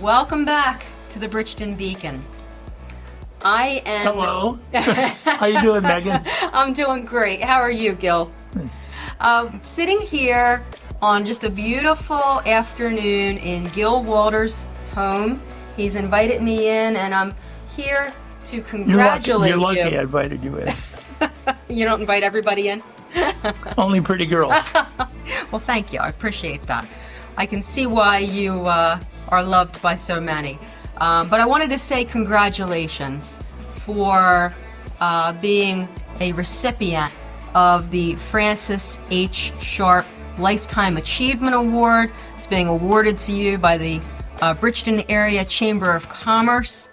Welcome back to the Bridgeton Beacon. I am... Hello. How you doing, Megan? I'm doing great. How are you, Gil? Sitting here on just a beautiful afternoon in Gil Walter's home. He's invited me in, and I'm here to congratulate you. You're lucky I invited you in. You don't invite everybody in? Only pretty girls. Well, thank you. I appreciate that. I can see why you are loved by so many. But I wanted to say congratulations for being a recipient of the Francis H. Sharp Lifetime Achievement Award. It's being awarded to you by the Bridgeton Area Chamber of Commerce,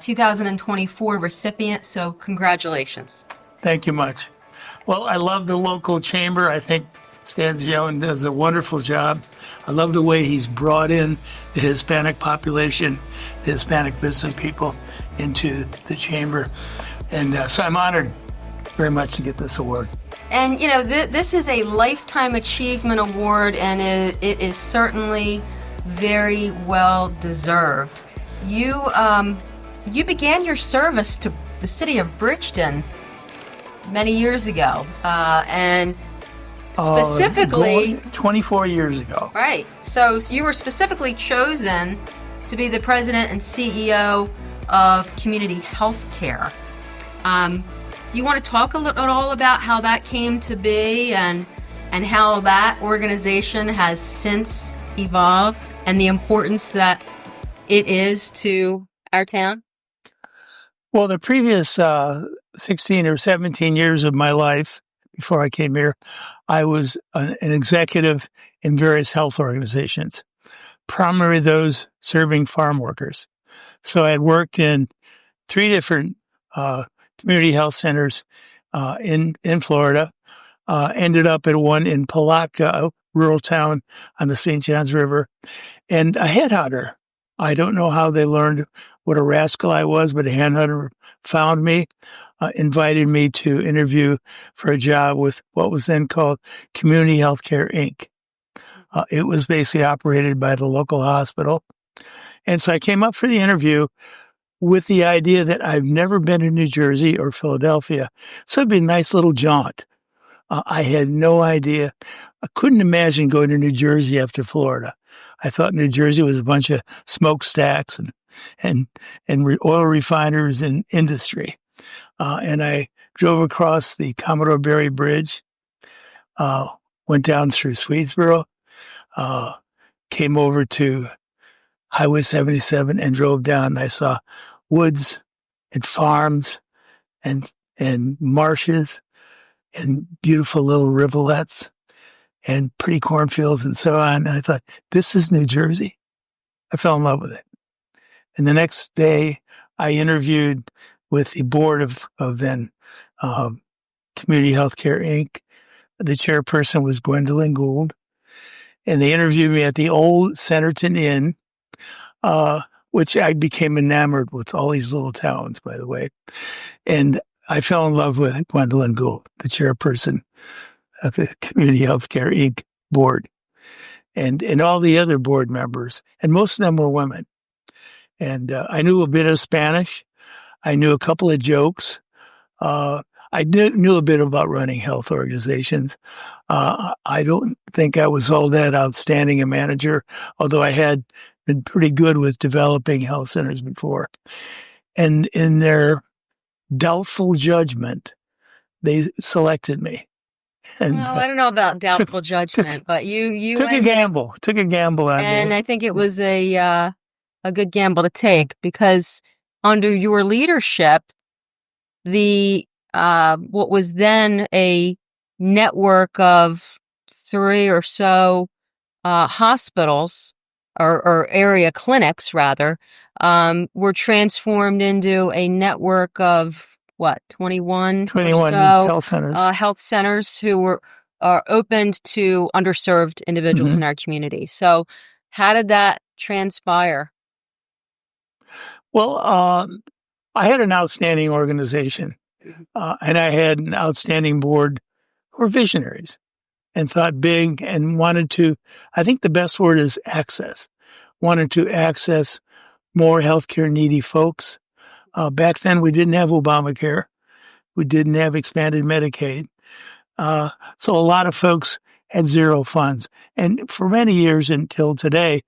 2024 recipient. So congratulations. Thank you much. Well, I love the local chamber. I think Stan Zion does a wonderful job. I love the way he's brought in the Hispanic population, the Hispanic business people into the chamber. And so I'm honored very much to get this award. And, you know, this is a Lifetime Achievement Award, and it is certainly very well deserved. You began your service to the city of Bridgeton many years ago, and specifically 24 years ago. Right. So you were specifically chosen to be the president and CEO of Community Health Care. Do you want to talk a little at all about how that came to be and how that organization has since evolved and the importance that it is to our town? Well, the previous 16 or 17 years of my life before I came here, I was an executive in various health organizations, primarily those serving farm workers. So I had worked in 3 different community health centers in Florida, ended up at one in Palatka, a rural town on the St. Johns River, and a headhunter. I don't know how they learned what a rascal I was, but a headhunter found me, invited me to interview for a job with what was then called Community Healthcare, Inc. It was basically operated by the local hospital. And so I came up for the interview with the idea that I've never been to New Jersey or Philadelphia. So it'd be a nice little jaunt. I had no idea. I couldn't imagine going to New Jersey after Florida. I thought New Jersey was a bunch of smokestacks and oil refiners and industry. And I drove across the Commodore Barry Bridge, went down through Swedesboro, came over to Highway 77 and drove down. And I saw woods and farms and marshes and beautiful little rivulets and pretty cornfields and so on. And I thought, this is New Jersey. I fell in love with it. And the next day I interviewed with the board of then Community Healthcare, Inc. The chairperson was Gwendolyn Gould. And they interviewed me at the old Centerton Inn, which I became enamored with all these little towns, by the way. And I fell in love with Gwendolyn Gould, the chairperson of the Community Healthcare, Inc. board, and all the other board members. And most of them were women. And I knew a bit of Spanish. I knew a couple of jokes. I knew a bit about running health organizations. I don't think I was all that outstanding a manager, although I had been pretty good with developing health centers before. And in their doubtful judgment, they selected me. And, well, I don't know about doubtful judgment, but you took a gamble. Took a gamble on me. And I think it was a good gamble to take, because under your leadership, the what was then a network of 3 or so hospitals or area clinics, rather, were transformed into a network of 21 or so health centers who are opened to underserved individuals in our community. So how did that transpire? Well, I had an outstanding organization, and I had an outstanding board who were visionaries and thought big and wanted to, I think the best word is access. wanted to access more healthcare needy folks. Back then, we didn't have Obamacare. We didn't have expanded Medicaid. So a lot of folks had zero funds. And for many years until today,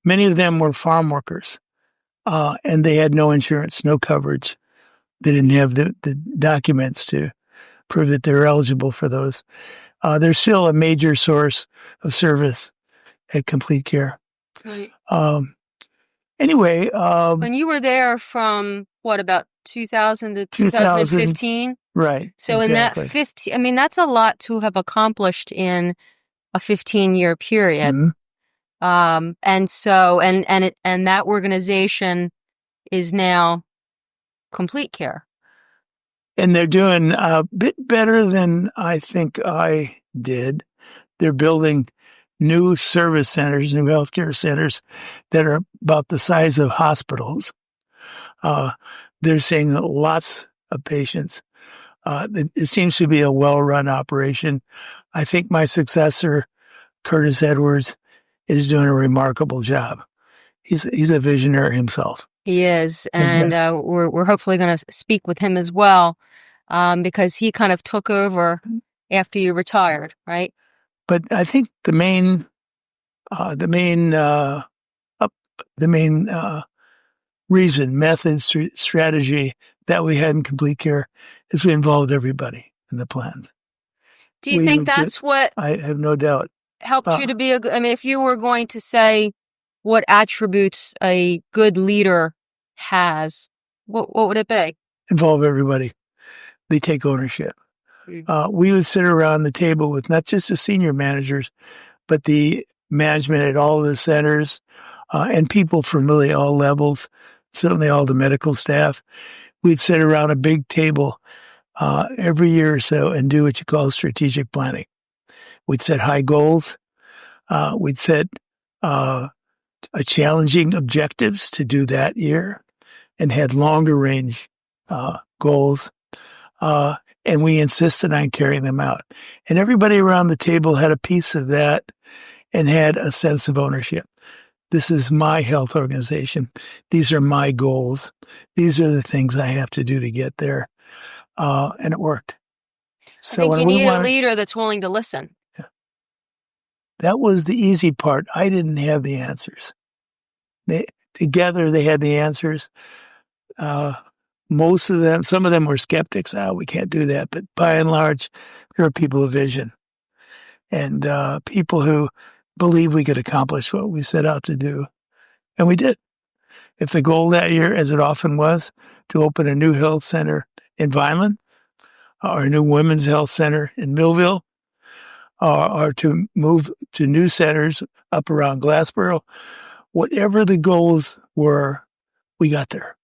many of them were farm workers. And they had no insurance, no coverage. They didn't have the documents to prove that they were eligible for those. They're still a major source of service at Complete Care. Right. Anyway. When you were there from, what, about 2000 to 2015? Right. So exactly. in that 15, I mean, that's a lot to have accomplished in a 15-year period. Mm-hmm. And that organization is now Complete Care. And they're doing a bit better than I think I did. They're building new service centers, new healthcare centers that are about the size of hospitals. They're seeing lots of patients. It seems to be a well-run operation. I think my successor, Curtis Edwards, is doing a remarkable job. He's a visionary himself. He is, and we're hopefully going to speak with him as well, because he kind of took over after you retired, right? But I think the main reason, method, strategy that we had in Complete Care is we involved everybody in the plans. Do you think that's what? I have no doubt. Helped you to be I mean, if you were going to say what attributes a good leader has, what would it be? Involve everybody. They take ownership. We would sit around the table with not just the senior managers, but the management at all the centers, and people from really all levels, certainly all the medical staff. We'd sit around a big table every year or so and do what you call strategic planning. We'd set high goals. We'd set challenging objectives to do that year and had longer range goals. And we insisted on carrying them out. And everybody around the table had a piece of that and had a sense of ownership. This is my health organization. These are my goals. These are the things I have to do to get there. And it worked. So I think you need a leader that's willing to listen. Yeah. That was the easy part. I didn't have the answers. Together they had the answers. Most of them, some of them were skeptics. We can't do that. But by and large, there are people of vision and people who believe we could accomplish what we set out to do. And we did. If the goal that year, as it often was, to open a new health center in Vineland, or a new women's health center in Millville, or to move to new centers up around Glassboro, whatever the goals were, we got there.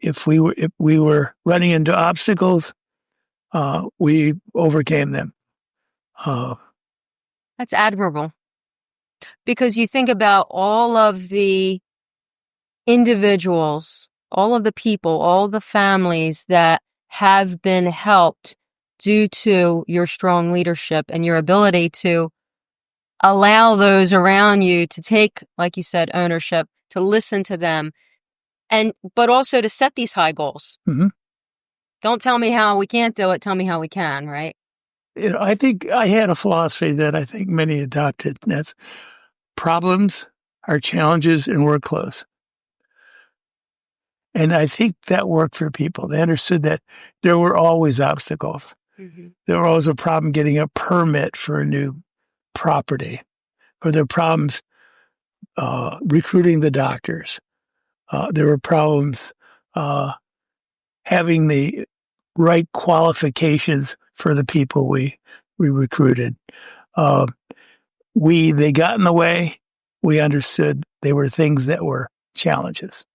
If we were running into obstacles, we overcame them. That's admirable. Because you think about all of the individuals, all of the people, all the families that have been helped due to your strong leadership and your ability to allow those around you to take, like you said, ownership, to listen to them, but also to set these high goals. Mm-hmm. Don't tell me how we can't do it. Tell me how we can, right? I think I had a philosophy that I think many adopted, and that's problems are challenges and work close. And I think that worked for people. They understood that there were always obstacles. Mm-hmm. There was always a problem getting a permit for a new property, or there were problems recruiting the doctors. There were problems having the right qualifications for the people we recruited. They got in the way. We understood they were things that were challenges.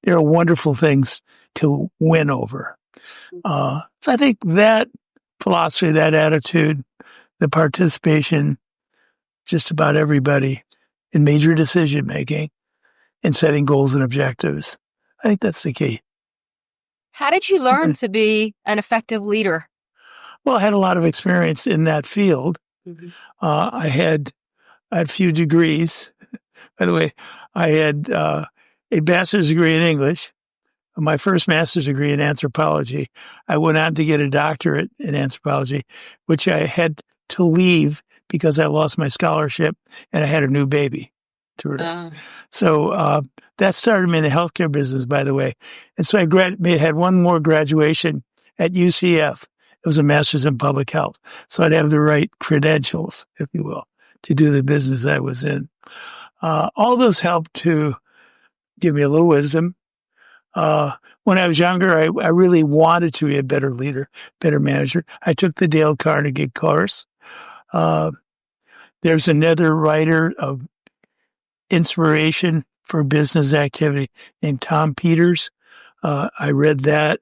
They are wonderful things to win over. So I think that philosophy, that attitude, the participation, just about everybody in major decision making and setting goals and objectives, I think that's the key. How did you learn to be an effective leader? Well, I had a lot of experience in that field. Mm-hmm. I had a few degrees. By the way, I had a bachelor's degree in English, my first master's degree in anthropology. I went on to get a doctorate in anthropology, which I had to leave because I lost my scholarship and I had a new baby. So that started me in the healthcare business, by the way. And so I had one more graduation at UCF. It was a master's in public health. So I'd have the right credentials, if you will, to do the business I was in. All those helped to give me a little wisdom. When I was younger, I really wanted to be a better leader, better manager. I took the Dale Carnegie course. There's another writer of inspiration for business activity named Tom Peters. I read that.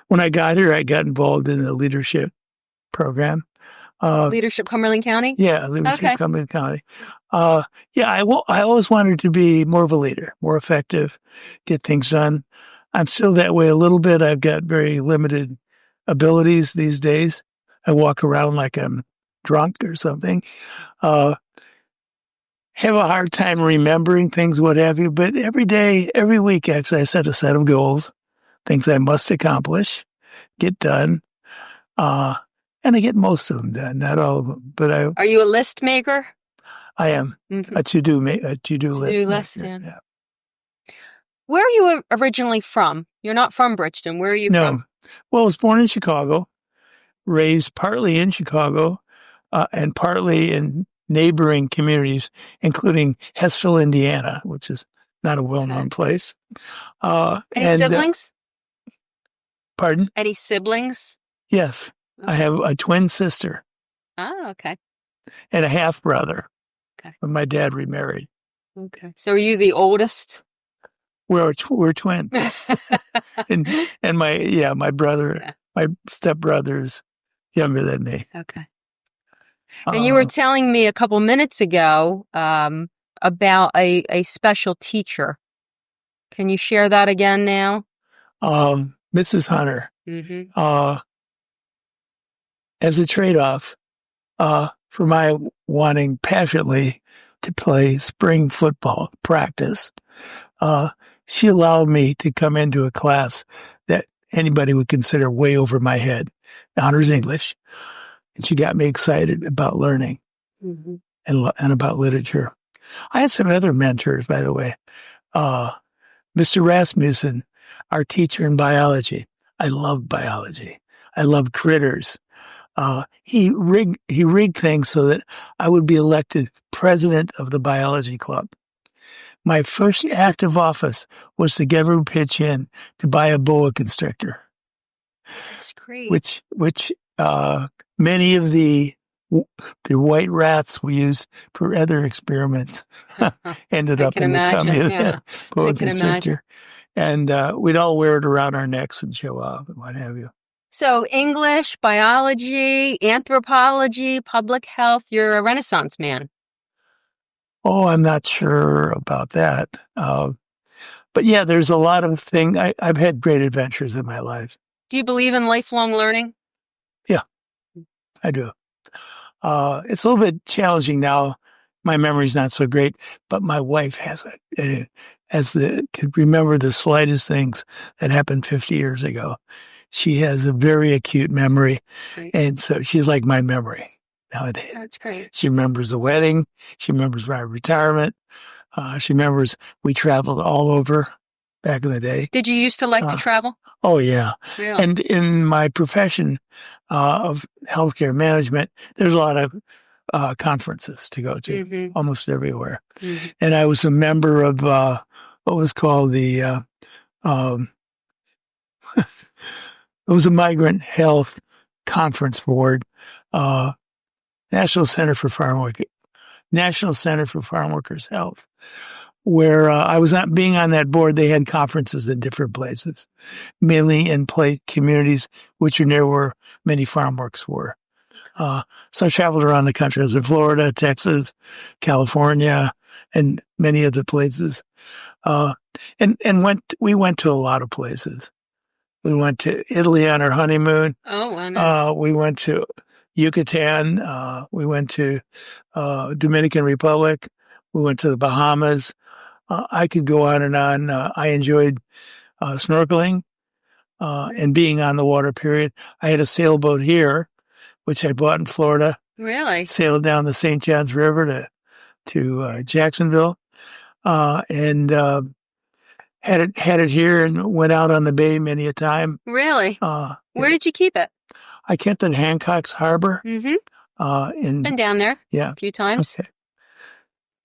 When I got here, I got involved in the leadership program. Leadership Cumberland County? Yeah, leadership Cumberland County. I always wanted to be more of a leader, more effective, get things done. I'm still that way a little bit. I've got very limited abilities these days. I walk around like I'm drunk or something. Have a hard time remembering things, what have you. But every day, every week, actually, I set a set of goals, things I must accomplish, get done. And I get most of them done, not all of them. But Are you a list maker? I am a to-do list. Yeah. Where are you originally from? You're not from Bridgeton. Where are you from? Well, I was born in Chicago, raised partly in Chicago, and partly in neighboring communities, including Hessville, Indiana, which is not a well-known place. Any siblings? Pardon? Any siblings? Yes. Okay. I have a twin sister. Oh, okay. And a half-brother. Okay. When my dad remarried. Okay. So are you the oldest? We're twins. and my brother, my stepbrother's younger than me. Okay. And you were telling me a couple minutes ago about a special teacher. Can you share that again now? Mrs. Hunter. Mm-hmm. As a trade-off for my wanting passionately to play spring football practice, she allowed me to come into a class that anybody would consider way over my head, honors English. And she got me excited about learning and about literature. I had some other mentors, by the way. Mr. Rasmussen, our teacher in biology. I love biology. I love critters. He rigged things so that I would be elected president of the biology club. My first act of office was to get her to pitch in to buy a boa constrictor. That's great. Which many of the white rats we used for other experiments ended up in the tummy of the boa constrictor. And we'd all wear it around our necks and show off and what have you. So English, biology, anthropology, public health, you're a Renaissance man. Oh, I'm not sure about that. But yeah, there's a lot of things. I've had great adventures in my life. Do you believe in lifelong learning? Yeah, I do. It's a little bit challenging now. My memory's not so great, but my wife could remember the slightest things that happened 50 years ago. She has a very acute memory, and so she's like my memory nowadays. That's great. She remembers the wedding. She remembers my retirement. She remembers we traveled all over back in the day. Did you used to like to travel? Oh, yeah. Really? And in my profession of healthcare management, there's a lot of conferences to go to, almost everywhere. Mm-hmm. And I was a member of what was called the it was a Migrant Health Conference Board, National Center for Farm Workers Health, where I was not being on that board. They had conferences in different places, mainly in communities which are near where many farm works were. So I traveled around the country. I was in Florida, Texas, California, and many other places. We went to a lot of places. We went to Italy on our honeymoon. Oh, wow, nice. We went to Yucatan. We went to Dominican Republic. We went to the Bahamas. I could go on and on. I enjoyed snorkeling and being on the water, period. I had a sailboat here, which I bought in Florida. Really? Sailed down the St. Johns River to Jacksonville, and had it here and went out on the bay many a time. Really? Where did you keep it? I kept it in Hancock's Harbor. Mm-hmm. Been down there a few times. Okay.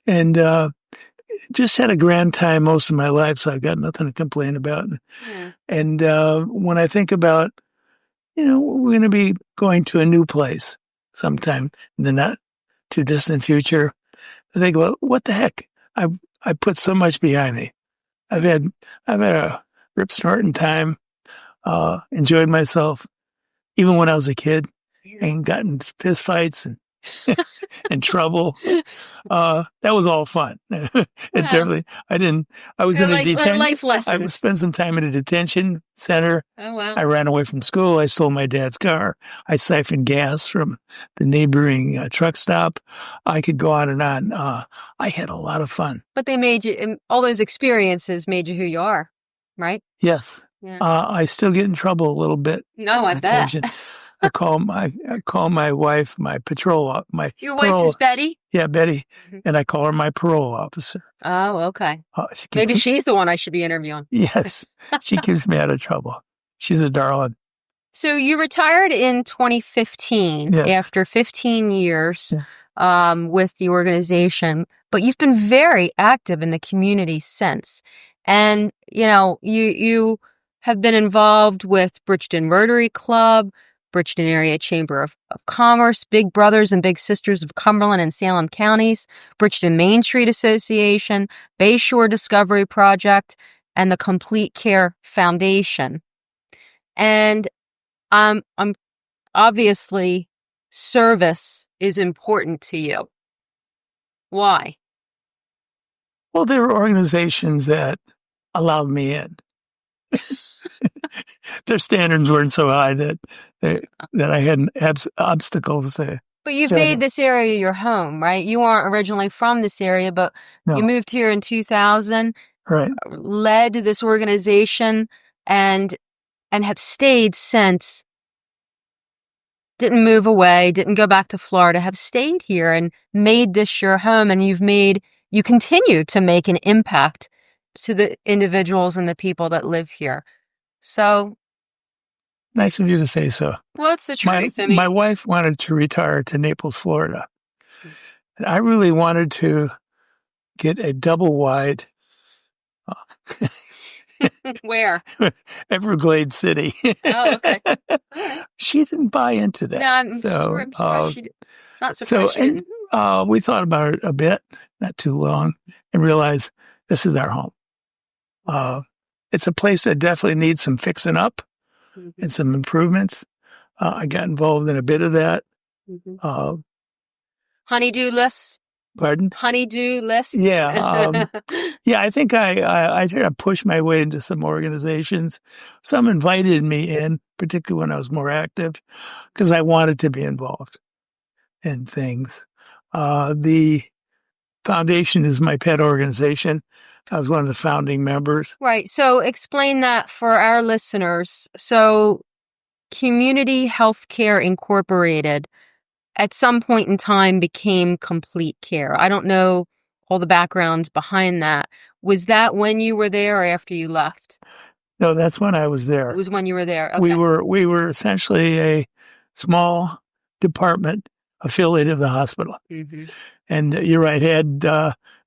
And just had a grand time most of my life, so I've got nothing to complain about. Yeah. And when I think about, we're going to be going to a new place sometime in the not too distant future, I think, well, what the heck? I put so much behind me. I've had a rip snorting time, enjoyed myself, even when I was a kid, and gotten fist fights and and trouble. That was all fun. Definitely, I was in a detention. Life lessons. I spent some time in a detention center. Oh, wow. I ran away from school. I stole my dad's car. I siphoned gas from the neighboring truck stop. I could go on and on. I had a lot of fun. But they made you, all those experiences made you who you are, right? Yes. Yeah. I still get in trouble a little bit. No, I bet. I call my wife my patrol. Your wife is Betty? Yeah, Betty. Mm-hmm. And I call her my parole officer. Oh, okay. Maybe she's the one I should be interviewing. Yes. She keeps me out of trouble. She's a darling. So you retired in 2015 after 15 years with the organization, but you've been very active in the community since. And, you have been involved with Bridgeton Rotary Club, Bridgeton Area Chamber of Commerce, Big Brothers and Big Sisters of Cumberland and Salem Counties, Bridgeton Main Street Association, Bayshore Discovery Project, and the Complete Care Foundation. And I'm obviously service is important to you. Why? Well, there were organizations that allowed me in. Their standards weren't so high that I had obstacles there. But you've made this area your home, right? You aren't originally from this area, but you moved here in 2000, right? Led this organization and have stayed since. Didn't move away, didn't go back to Florida, have stayed here and made this your home. And you continue to make an impact to the individuals and the people that live here. So nice of you to say so. Well, it's the truth. My wife wanted to retire to Naples, Florida. And I really wanted to get a double wide. Where? Everglades City. Oh, okay. She didn't buy into that. No, I'm surprised she did. Not surprised she didn't. We thought about it a bit, not too long, and realized this is our home. It's a place that definitely needs some fixing up and some improvements. I got involved in a bit of that. Honeydew lists? Pardon? Honeydew lists? Yeah. I think I tried to push my way into some organizations. Some invited me in, particularly when I was more active, because I wanted to be involved in things. The foundation is my pet organization. I was one of the founding members. Right. So explain that for our listeners. So Community Healthcare Incorporated at some point in time became Complete Care. I don't know all the background behind that. Was that when you were there or after you left? No, that's when I was there. It was when you were there. Okay. We were essentially a small department affiliated of the hospital. And you're right, had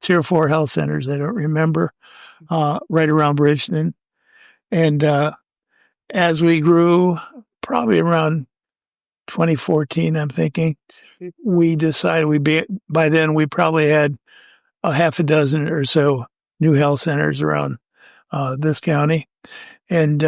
3 or 4 health centers, I don't remember, right around Bridgeton. And as we grew, probably around 2014, I'm thinking, we decided by then we probably had a half a dozen or so new health centers around this county. And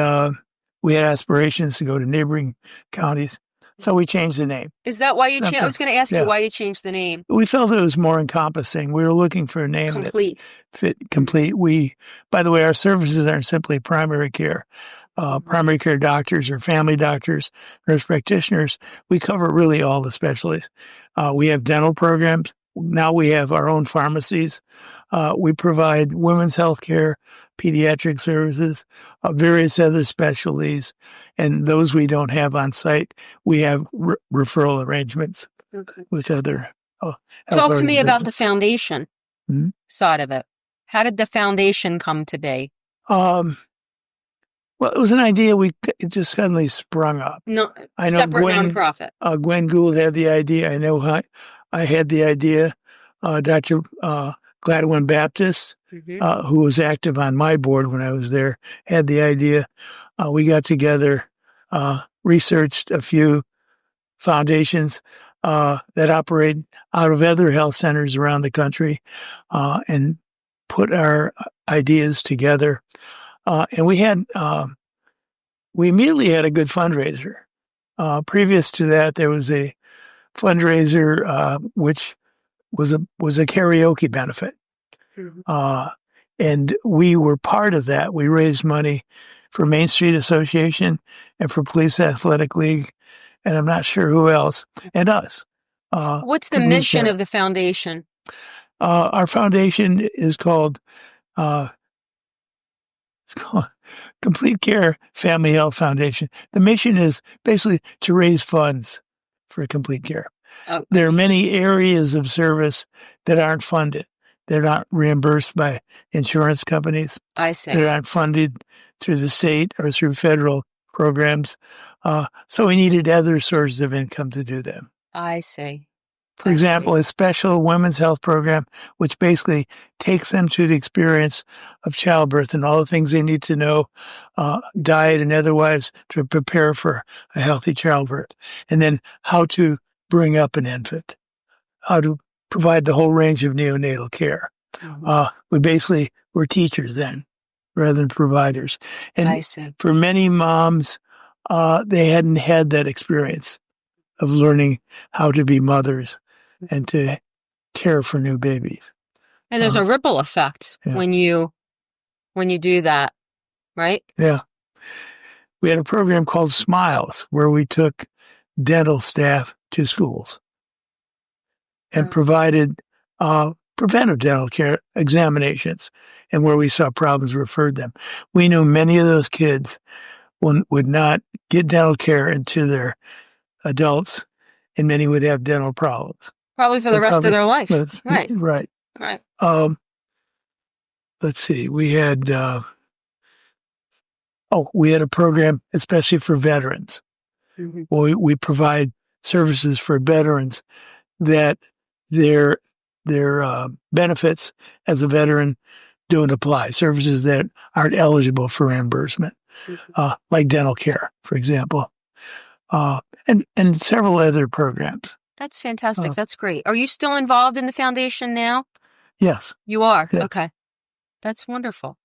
we had aspirations to go to neighboring counties. So we changed the name. Is that why you changed? I was going to ask you why you changed the name. We felt it was more encompassing. We were looking for a name that fit complete. By the way, our services aren't simply primary care. Primary care doctors or family doctors, nurse practitioners, we cover really all the specialties. We have dental programs, now we have our own pharmacies. We provide women's health care, pediatric services, various other specialties, and those we don't have on site, we have referral arrangements with other health Talk to me about organizations. the foundation side of it. How did the foundation come to be? Well, it was an idea it just suddenly sprung up. No, I know separate nonprofit. Gwen Gould had the idea. I know I had the idea. Dr. Gladwin Baptist, who was active on my board when I was there, had the idea. We got together, researched a few foundations that operate out of other health centers around the country, and put our ideas together. And we immediately had a good fundraiser. Previous to that, there was a fundraiser, which was a karaoke benefit. And we were part of that. We raised money for Main Street Association and for Police Athletic League, and I'm not sure who else, and us. What's the mission of the foundation? Our foundation is called, Complete Care Family Health Foundation. The mission is basically to raise funds for complete care. Okay. There are many areas of service that aren't funded. They're not reimbursed by insurance companies. I see. They're not funded through the state or through federal programs. So we needed other sources of income to do them. I see. For example, a special women's health program, which basically takes them to the experience of childbirth and all the things they need to know, diet and otherwise, to prepare for a healthy childbirth. And then how to bring up an infant, how to provide the whole range of neonatal care. We're teachers then, rather than providers. And I see. For many moms, they hadn't had that experience of learning how to be mothers and to care for new babies. And there's a ripple effect when you do that, right? Yeah. We had a program called Smiles, where we took dental staff to schools and provided preventive dental care examinations, and where we saw problems, referred them. We knew many of those kids would not get dental care until they're adults, and many would have dental problems. Probably for the rest of their life. Right. Right. Let's see. We had a program especially for veterans. We provide services for veterans that their benefits as a veteran don't apply. Services that aren't eligible for reimbursement, like dental care, for example, and several other programs. That's fantastic. That's great. Are you still involved in the foundation now? Yes. You are? Yeah. Okay. That's wonderful.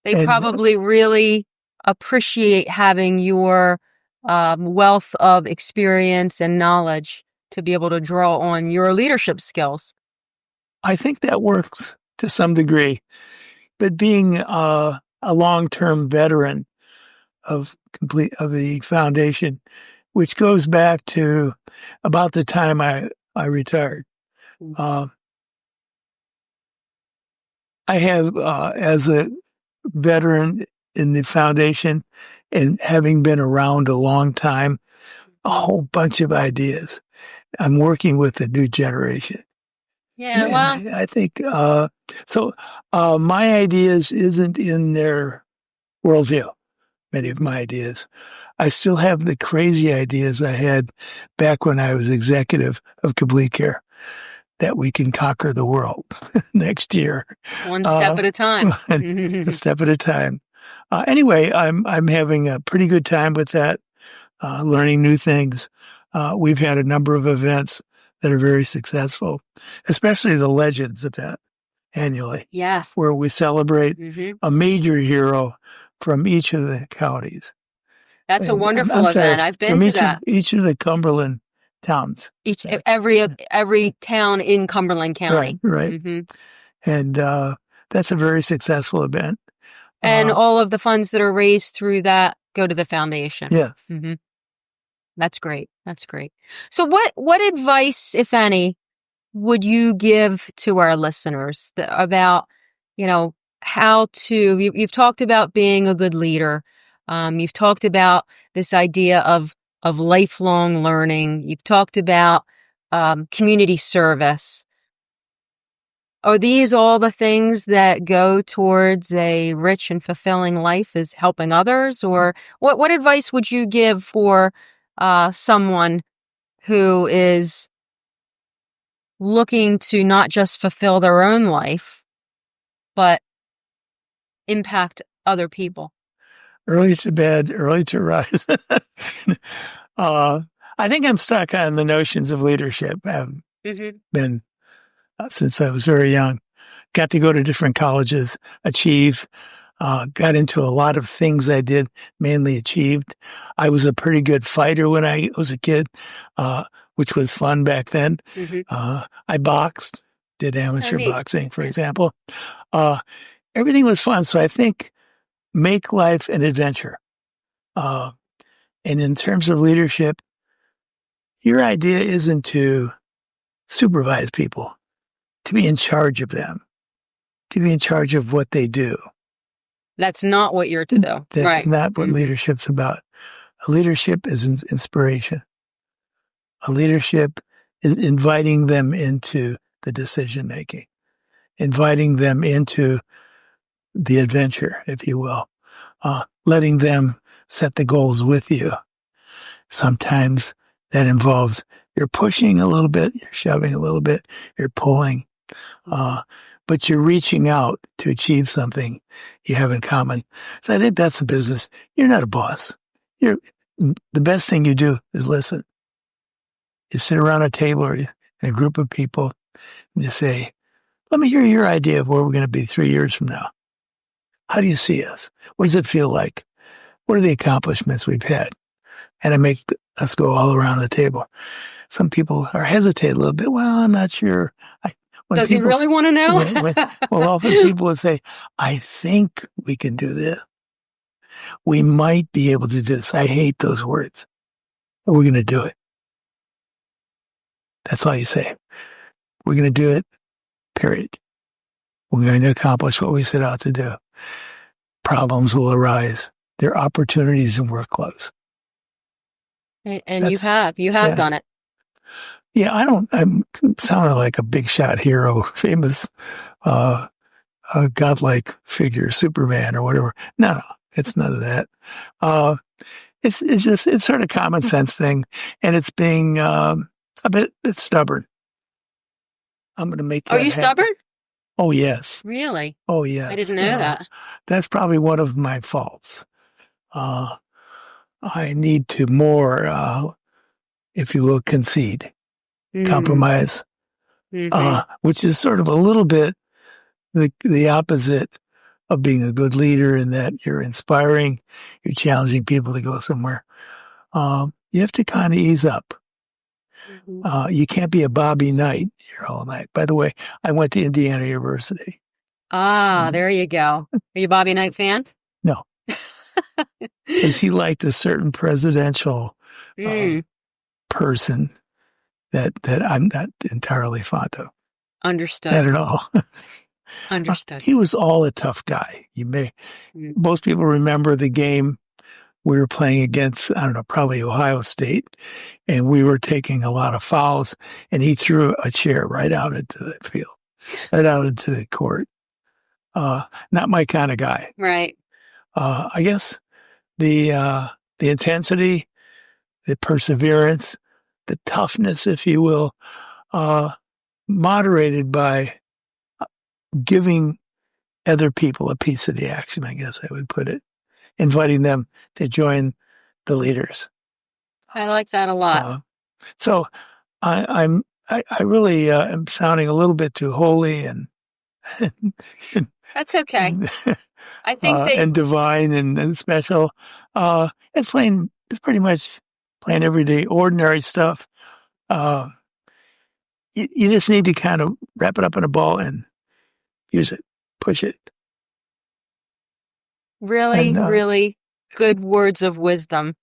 They probably really appreciate having your wealth of experience and knowledge to be able to draw on your leadership skills. I think that works to some degree. But being a long-term veteran of the foundation, which goes back to about the time I retired. I have, as a veteran in the foundation and having been around a long time, a whole bunch of ideas. I'm working with the new generation. Yeah, well, I think so. My ideas isn't in their worldview. Many of my ideas, I still have the crazy ideas I had back when I was executive of Complete Care, that we can conquer the world next year. One step at a time. A step at a time. Anyway, I'm having a pretty good time with that, learning new things. We've had a number of events that are very successful, especially the Legends event annually. Yeah. Where we celebrate a major hero from each of the counties. That's a wonderful event. I've been to that. Each of the Cumberland towns. Every town in Cumberland County. Right. And that's a very successful event. And all of the funds that are raised through that go to the foundation. Yes. That's great. That's great. So what advice, if any, would you give to our listeners about, how to, you've talked about being a good leader. You've talked about this idea of lifelong learning. You've talked about, community service. Are these all the things that go towards a rich and fulfilling life, is helping others? Or what advice would you give for, someone who is looking to not just fulfill their own life, but impact other people? Early to bed, early to rise. I think I'm stuck on the notions of leadership. I've been since I was very young. Got to go to different colleges, achieve, got into a lot of things I did, mainly achieved. I was a pretty good fighter when I was a kid, which was fun back then. I boxed, did amateur boxing, for example. Everything was fun. So I think make life an adventure. And in terms of leadership, your idea isn't to supervise people, to be in charge of them, to be in charge of what they do. That's not what you're to do. That's not what leadership's about. A leadership is inspiration. A leadership is inviting them into the decision making, inviting them into the adventure, if you will, letting them set the goals with you. Sometimes that involves you're pushing a little bit, you're shoving a little bit, you're pulling, but you're reaching out to achieve something you have in common. So I think that's the business. You're not a boss. The best thing you do is listen. You sit around a table or in a group of people and you say, let me hear your idea of where we're going to be 3 years from now. How do you see us? What does it feel like? What are the accomplishments we've had? And I make us go all around the table. Some people are hesitate a little bit. Well, I'm not sure. Does he really want to know? Well, often people would say, I think we can do this. We might be able to do this. I hate those words. But we're going to do it. That's all you say. We're going to do it, period. We're going to accomplish what we set out to do. Problems will arise. There are opportunities in workflows. And you have done it. Yeah, I'm sounding like a big shot hero, famous, godlike figure, Superman or whatever. No, it's none of that. It's sort of common sense thing. And it's being, it's stubborn. I'm going to make that Are you happen. stubborn? Oh, yes. Really? Oh, yes. I didn't know that. That's probably one of my faults. I need to more, if you will, concede, compromise, which is sort of a little bit the opposite of being a good leader in that you're inspiring, you're challenging people to go somewhere. You have to kind of ease up. You can't be a Bobby Knight your whole night. By the way, I went to Indiana University. There you go. Are you a Bobby Knight fan? No. Because he liked a certain presidential person that I'm not entirely fond of. Understood. Not at all. Understood. He was all a tough guy. Most people remember the game we were playing against, I don't know, probably Ohio State, and we were taking a lot of fouls, and he threw a chair right out into the field, right out into the court. Not my kind of guy. Right. I guess the intensity, the perseverance, the toughness, if you will, moderated by giving other people a piece of the action, I guess I would put it, inviting them to join the leaders. I like that a lot. So I really am sounding a little bit too holy and that's okay. I think and divine and special. It's pretty much plain everyday, ordinary stuff. You just need to kind of wrap it up in a ball and use it, push it. Really, really good words of wisdom.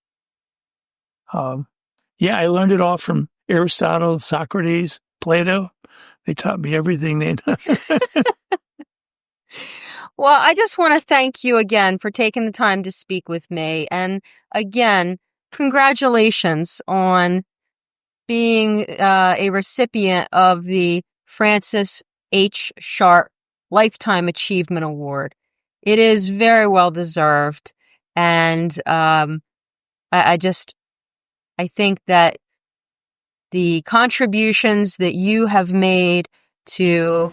Yeah, I learned it all from Aristotle, Socrates, Plato. They taught me everything they know. Well, I just want to thank you again for taking the time to speak with me. And again, congratulations on being a recipient of the Francis H. Sharp Lifetime Achievement Award. It is very well deserved. And I think that the contributions that you have made to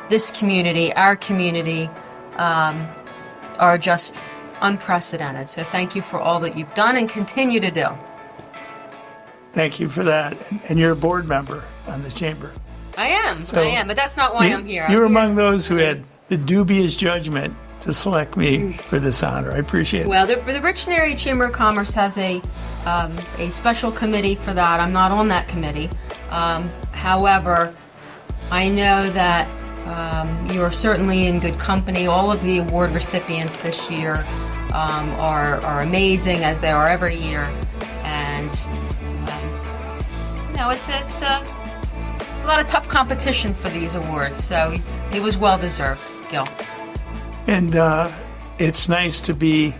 this community, our community, are just unprecedented. So thank you for all that you've done and continue to do. Thank you for that. And you're a board member on the chamber. I am, but that's not why I'm here. You're among those who had the dubious judgment to select me for this honor. I appreciate it. Well, the Bridgeton Area Chamber of Commerce has a special committee for that. I'm not on that committee. However, I know that you are certainly in good company. All of the award recipients this year are amazing, as they are every year. And it's a lot of tough competition for these awards, so it was well deserved, Gil. And it's nice to be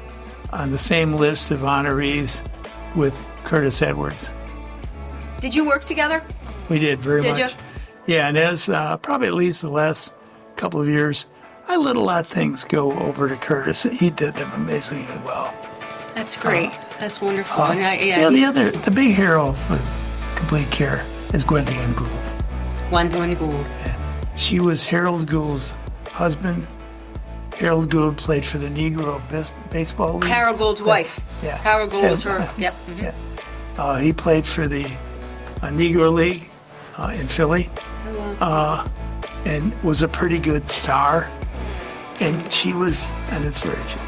on the same list of honorees with Curtis Edwards. Did you work together? We did very much. Did you? Yeah, and as probably at least the last couple of years, I let a lot of things go over to Curtis. He did them amazingly well. That's great. That's wonderful. The big hero of Complete Care is Gwendolyn Gould. Gwendolyn Gould. Yeah. She was Harold Gould's husband. Harold Gould played for the Negro Baseball League. Harold Gould's wife. Yeah. Harold Gould was her. Yep. Mm-hmm. Yeah. He played for the Negro League in Philly. Oh, wow. And was a pretty good star. And she was an inspiration.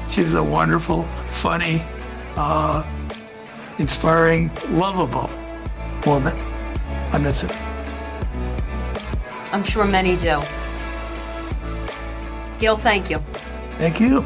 She was a wonderful, funny, inspiring, lovable woman. I miss her. I'm sure many do. Gil, thank you. Thank you.